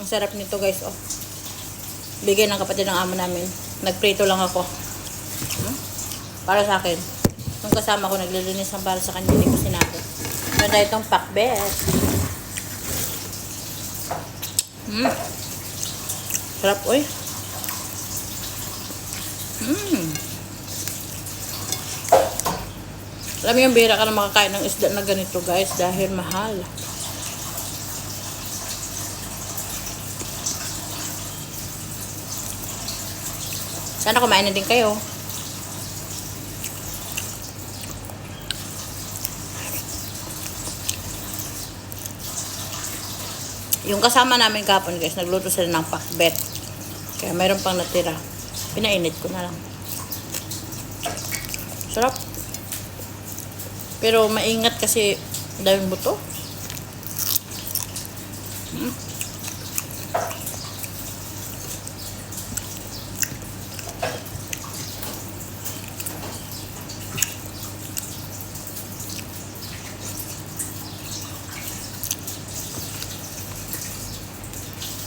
Ang sarap nito guys, oh. Bigay ng kapatid ng amo namin. Nagprito lang ako. Para sa akin. Nung kasama ko, naglilinis ng para sa kanya, hindi ko sinabi. Ganda itong pakbet. Sarap, oy. Alam mo yung bira ka na makakain ng isda na ganito guys, dahil mahal. Sana kumain na din kayo. Yung kasama namin kapon guys, nagluto sila ng pakbet. Kaya mayroon pang natira. Pinainit ko na lang. Sarap. Pero maingat kasi daming buto.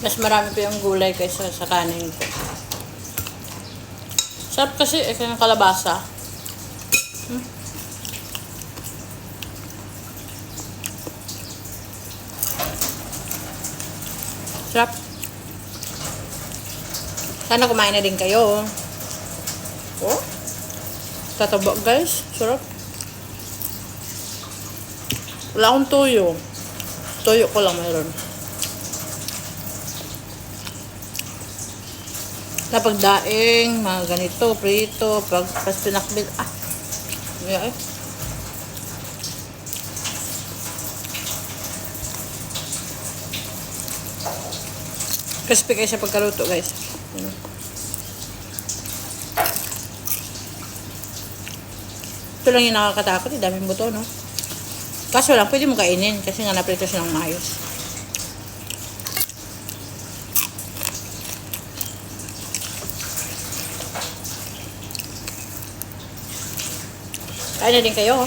Mas marami pa yung gulay kaysa sa kanin ko. Sarap kasi yung kalabasa. Sarap. Sana kumain na din kayo. Oh. Tataba guys. Sarap. Wala akong tuyo. Tuyo ko lang mayroon. Kapag daing, mga ganito, prito, pag pinakbit, yeah, crispy kayo sa pagkaluto guys. Ito lang yung nakakatakot, daming buto, no? Kaso lang, pwede mo kainin kasi nga naprito siya ng maayos. Kain na din kayo.